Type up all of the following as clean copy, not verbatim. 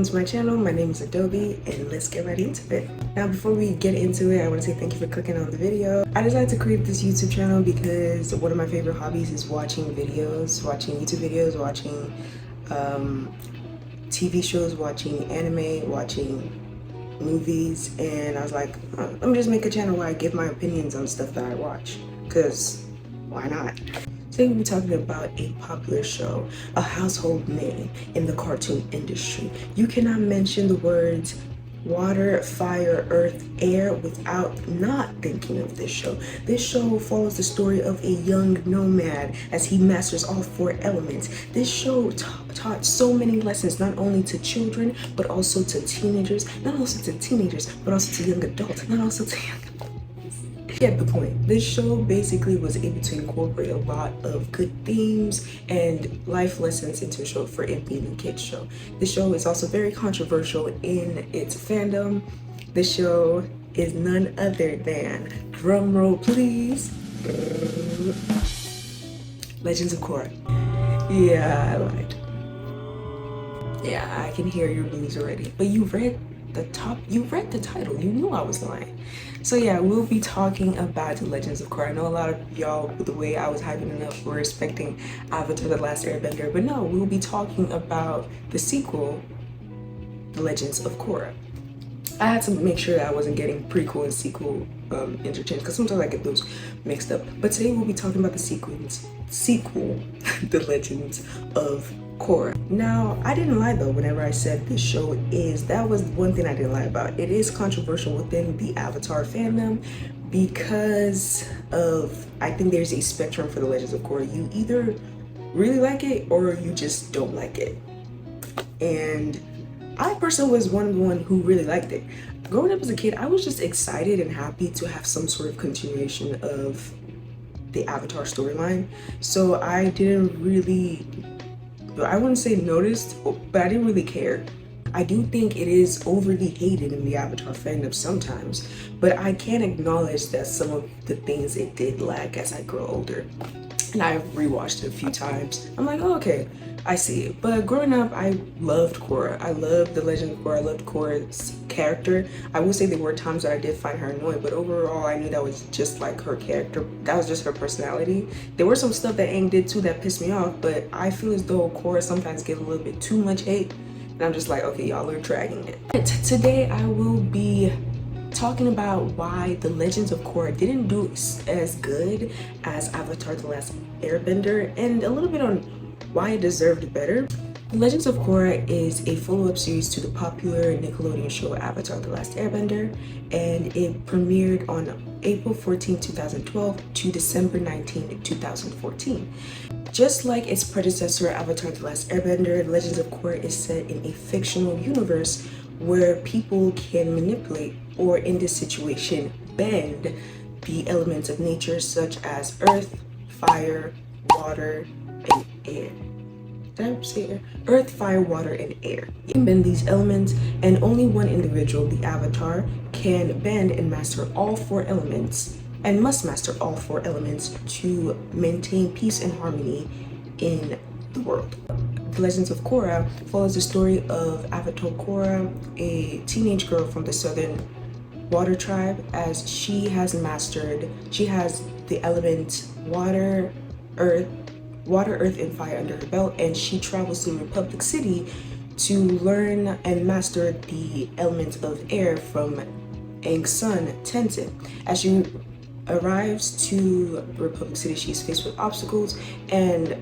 welcome to my channel. My name is Adobe and let's get right into it. Now before we get into it, I want to say thank you for clicking on the video. I decided to create this YouTube channel because one of my favorite hobbies is watching videos, watching YouTube videos, watching TV shows, watching anime, watching movies, and I was like, let me just make a channel where I give my opinions on stuff that I watch, because why not? Today we'll be talking about a popular show, a household name in the cartoon industry. You cannot mention the words water, fire, earth, air without not thinking of this show. This show follows the story of a young nomad as he masters all four elements. This show taught so many lessons, not only to children, but also to teenagers, but also to young adults, not also to young adults. Get the point. This show basically was able to incorporate a lot of good themes and life lessons into a show for it being a kids show. This show is also very controversial in its fandom. This show is none other than, drum roll please, Legends of Korra. Yeah, I lied. Yeah, I can hear your blues already. But you read the title, you knew I was lying. So yeah, we'll be talking about The Legends of Korra. I know a lot of y'all, the way I was hyping it up, were expecting Avatar The Last Airbender, but no, we'll be talking about the sequel, The Legends of Korra. I had to make sure that I wasn't getting prequel and sequel interchanged, because sometimes I get those mixed up. But today we'll be talking about the sequel, The Legends of Korra. Now, I didn't lie though whenever I said this show that was one thing I didn't lie about. It is controversial within the Avatar fandom because I think there's a spectrum for The Legends of Korra. You either really like it or you just don't like it. And I personally was one who really liked it. Growing up as a kid, I was just excited and happy to have some sort of continuation of the Avatar storyline. So I didn't really, I wouldn't say noticed, but I didn't really care. I do think it is overly hated in the Avatar fandom sometimes, but I can acknowledge that some of the things it did lack as I grow older. And I've rewatched it a few times. I'm like, oh, okay, I see it. But growing up, I loved Korra. I loved The Legend of Korra. I loved Korra's character. I will say there were times that I did find her annoying, but overall, I knew that was just like her character. That was just her personality. There were some stuff that Aang did too that pissed me off, but I feel as though Korra sometimes gets a little bit too much hate. And I'm just like, okay, y'all are dragging it. But today, I will be talking about why The Legends of Korra didn't do as good as Avatar The Last Airbender, and a little bit on why it deserved better. The Legends of Korra is a follow-up series to the popular Nickelodeon show Avatar The Last Airbender, and it premiered on April 14, 2012 to December 19, 2014. Just like its predecessor Avatar The Last Airbender, Legends of Korra is set in a fictional universe where people can manipulate, or in this situation, bend the elements of nature such as earth, fire, water, and air. Did I say air? Earth, fire, water, and air. You can bend these elements, and only one individual, the Avatar, can bend and master all four elements, and must master all four elements to maintain peace and harmony in the world. The Legends of Korra follows the story of Avatar Korra, a teenage girl from the southern water tribe, as she has the element water, earth, and fire under her belt, and she travels to Republic City to learn and master the element of air from Aang's son, Tenzin. As she arrives to Republic City, she's faced with obstacles and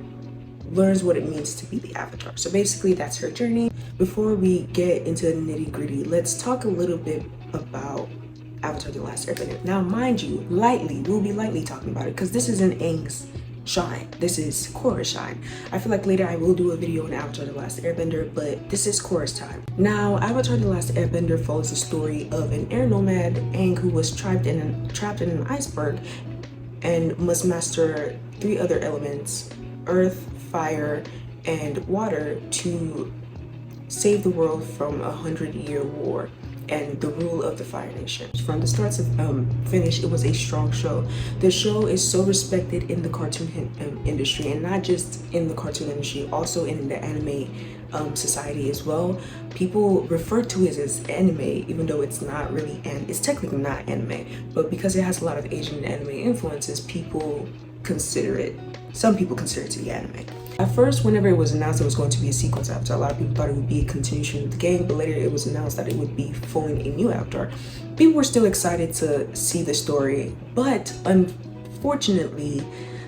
learns what it means to be the Avatar. So basically that's her journey. Before we get into the nitty-gritty, let's talk a little bit about Avatar The Last Airbender. Now mind you, we'll be lightly talking about it because this isn't Aang's shine, this is Korra's shine. I feel like later I will do a video on Avatar The Last Airbender, but this is Korra's time. Now Avatar The Last Airbender follows the story of an air nomad, Aang, who was trapped in an iceberg and must master three other elements, earth, fire, and water, to save the world from a 100-year war. and the rule of the Fire Nation. From the start to finish, it was a strong show. The show is so respected in the cartoon industry, and not just in the cartoon industry, also in the anime society as well. People refer to it as anime, even though it's not really, and it's technically not anime, but because it has a lot of Asian anime influences, some people consider it to be anime. At first, whenever it was announced it was going to be a sequence Avatar, a lot of people thought it would be a continuation of the game, but later it was announced that it would be following a new Avatar. People were still excited to see the story, but unfortunately,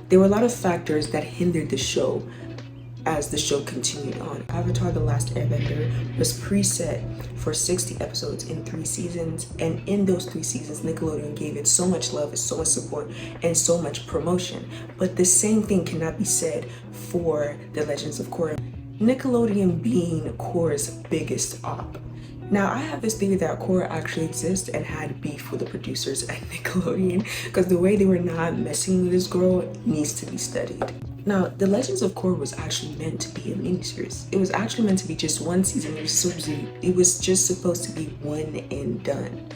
there were a lot of factors that hindered the show as the show continued on. Avatar: The Last Airbender was preset for 60 episodes in 3 seasons, and in those 3 seasons, Nickelodeon gave it so much love, so much support, and so much promotion. But the same thing cannot be said for The Legends of Korra, Nickelodeon being Korra's biggest op. Now, I have this theory that Korra actually exists and had beef with the producers at Nickelodeon, because the way they were not messing with this girl needs to be studied. Now, The Legends of Korra was actually meant to be a miniseries. It was actually meant to be just 1 season. It was just supposed to be one and done.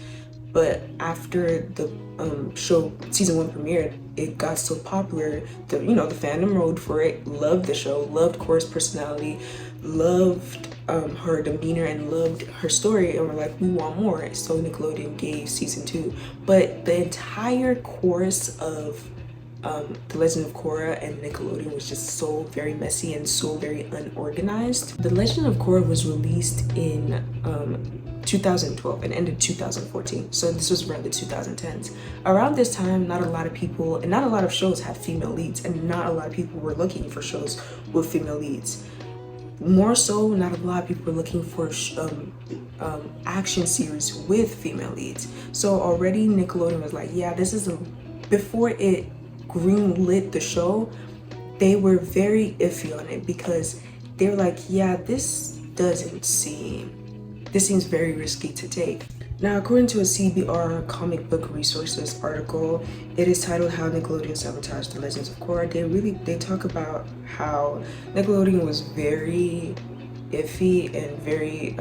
But after the show season 1 premiered, it got so popular. The fandom rode for it, loved the show, loved Korra's personality, loved her demeanor, and loved her story, and were like, we want more. So Nickelodeon gave season 2. But the entire course of The Legend of Korra and Nickelodeon was just so very messy and so very unorganized. The Legend of Korra was released in 2012 and ended 2014, so this was around the 2010s. Around this time, not a lot of people and not a lot of shows had female leads, and not a lot of people were looking for shows with female leads. More so, not a lot of people were looking for action series with female leads. So already Nickelodeon was like, yeah, this is before it greenlit the show, they were very iffy on it, because they were like, yeah, this seems very risky to take. Now, according to a CBR Comic Book Resources article, it is titled How Nickelodeon Sabotaged The Legends of Korra. They talk about how Nickelodeon was very iffy and very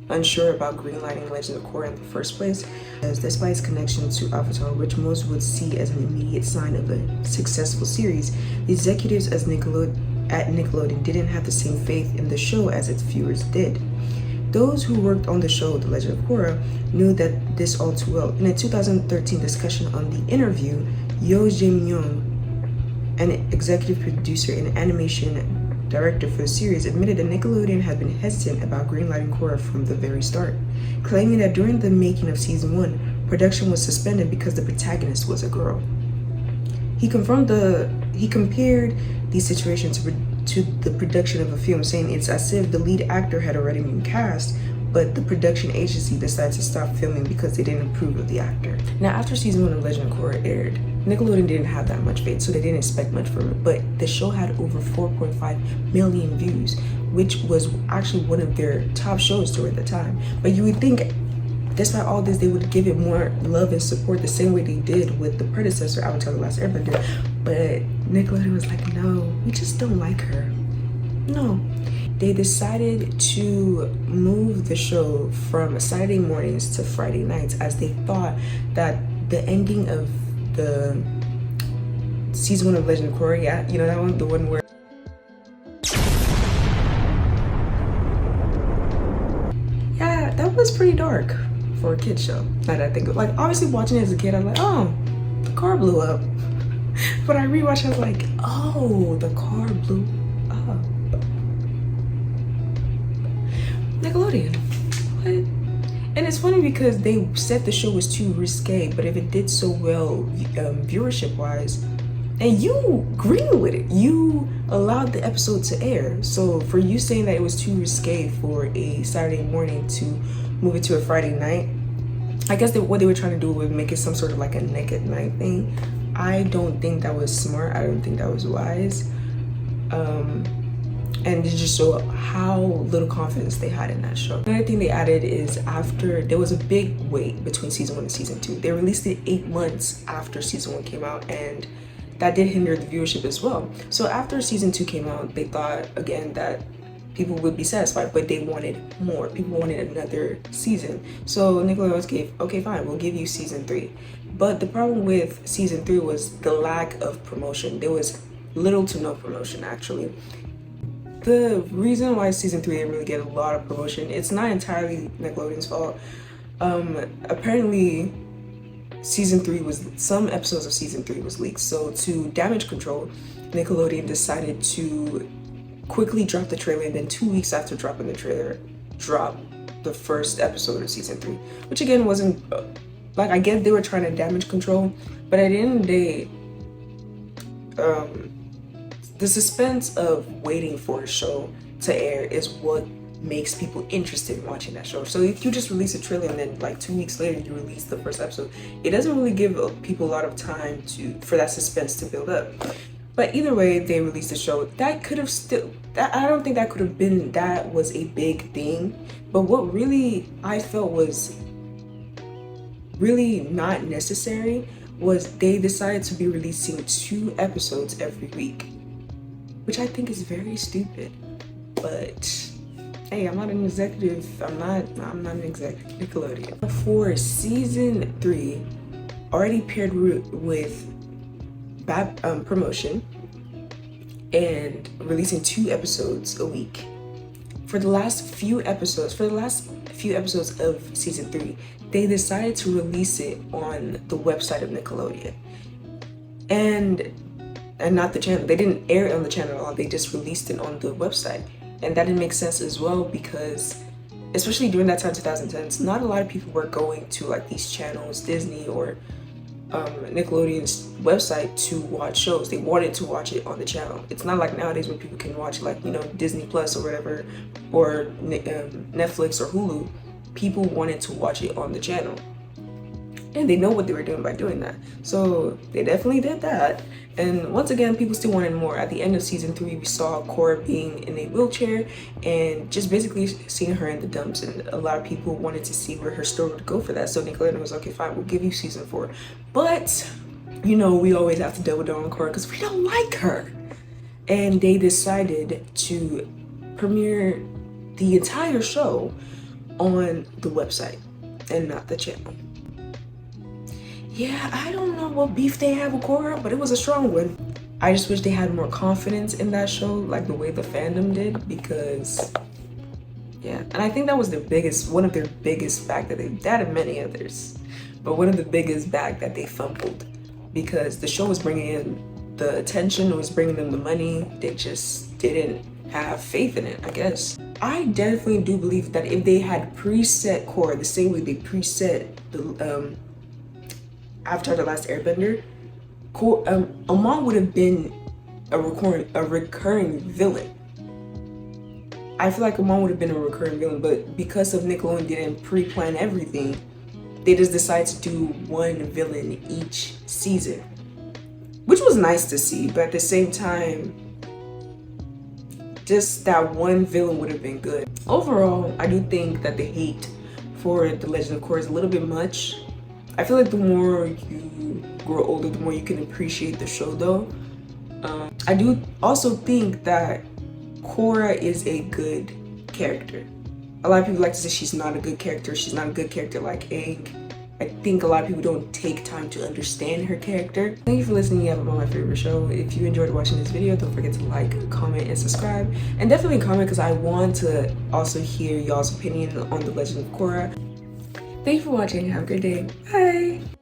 unsure about greenlighting Legend of Korra in the first place, as despite its connection to Avatar, which most would see as an immediate sign of a successful series, the executives at Nickelodeon didn't have the same faith in the show as its viewers did. Those who worked on the show, The Legend of Korra, knew that this all too well. In a 2013 discussion on The Interview, Yo Jae-myung, an executive producer and animation director for the series, admitted that Nickelodeon had been hesitant about greenlighting Korra from the very start, claiming that during the making of season 1, production was suspended because the protagonist was a girl. He compared the situation to the production of a film, saying it's as if the lead actor had already been cast, but the production agency decided to stop filming because they didn't approve of the actor. Now, after season 1 of Legend of Korra aired, Nickelodeon didn't have that much faith, so they didn't expect much from it, but the show had over 4.5 million views, which was actually one of their top shows during the time. But you would think, despite all this, they would give it more love and support the same way they did with the predecessor, Avatar: The Last Airbender. But Nickelodeon was like, no, we just don't like her. No. They decided to move the show from Saturday mornings to Friday nights, as they thought that the ending of the season 1 of Legend of Korra, yeah, you know that one, the one where that was pretty dark for a kid show. Now that I think of, like, obviously watching it as a kid, I was like, oh, the car blew up. But I rewatched, I was like, oh, the car blew up. Nickelodeon, what? And it's funny because they said the show was too risque, but if it did so well viewership wise, and you greenlit it, you allowed the episode to air. So for you saying that it was too risque for a Saturday morning to move it to a Friday night, I guess what they were trying to do was make it some sort of like a naked night thing. I don't think that was smart. I don't think that was wise. And it just showed how little confidence they had in that show. Another thing they added is, after there was a big wait between season 1 and season 2. They released it 8 months after season 1 came out, and that did hinder the viewership as well. So after season 2 came out, they thought again that people would be satisfied, but they wanted more. People wanted another season. So Nickelodeon gave, okay, fine, we'll give you season 3. But the problem with season 3 was the lack of promotion. There was little to no promotion, actually. The reason why season 3 didn't really get a lot of promotion, it's not entirely Nickelodeon's fault. Apparently, season 3 was, some episodes of season 3 was leaked. So to damage control, Nickelodeon decided to quickly drop the trailer, and then 2 weeks after dropping the trailer, drop the first episode of season 3, which again wasn't like, I get they were trying to damage control, but at the end of the day, the suspense of waiting for a show to air is what makes people interested in watching that show. So if you just release a trailer and then like 2 weeks later you release the first episode, it doesn't really give people a lot of time for that suspense to build up. But either way, they released the show. That could have still, I don't think that could have been, that was a big thing. But what really I felt was really not necessary was they decided to be releasing 2 episodes every week, which I think is very stupid. But hey, I'm not an executive. I'm not an executive. Nickelodeon. For season 3, already paired with bad promotion and releasing 2 episodes a week. For the last few episodes of season 3, they decided to release it on the website of Nickelodeon, and not the channel. They didn't air it on the channel at all. They just released it on the website, and that didn't make sense as well, because especially during that time, 2010s, not a lot of people were going to like these channels, Disney or Nickelodeon's website, to watch shows. They wanted to watch it on the channel. It's not like nowadays where people can watch like, you know, Disney Plus or whatever, or Netflix or Hulu. People wanted to watch it on the channel, and they know what they were doing by doing that. So they definitely did that. And once again, people still wanted more. At the end of season 3, we saw Korra being in a wheelchair and just basically seeing her in the dumps, and a lot of people wanted to see where her story would go for that. So Nickelodeon was okay, fine, we'll give you season 4. But you know, we always have to double down on Korra because we don't like her. And they decided to premiere the entire show on the website and not the channel. Yeah, I don't know what beef they have with Korra, but it was a strong one. I just wish they had more confidence in that show, like the way the fandom did, because yeah. And I think that was one of their biggest back that they had many others, but one of the biggest back that they fumbled, because the show was bringing in the attention, it was bringing them the money. They just didn't have faith in it, I guess. I definitely do believe that if they had preset Korra the same way they preset the Avatar: The Last Airbender, Amon would have been a recurring villain. I feel like Amon would have been a recurring villain, but because of Nickelodeon didn't pre-plan everything, they just decided to do one villain each season, which was nice to see. But at the same time, just that one villain would have been good. Overall, I do think that the hate for The Legend of Korra is a little bit much. I feel like the more you grow older, the more you can appreciate the show though. I do also think that Korra is a good character. A lot of people like to say she's not a good character. She's not a good character like Aang. I think a lot of people don't take time to understand her character. Thank you for listening. You have about my favorite show. If you enjoyed watching this video, don't forget to like, comment, and subscribe. And definitely comment, because I want to also hear y'all's opinion on The Legend of Korra. Thank you for watching. Have a great day. Bye.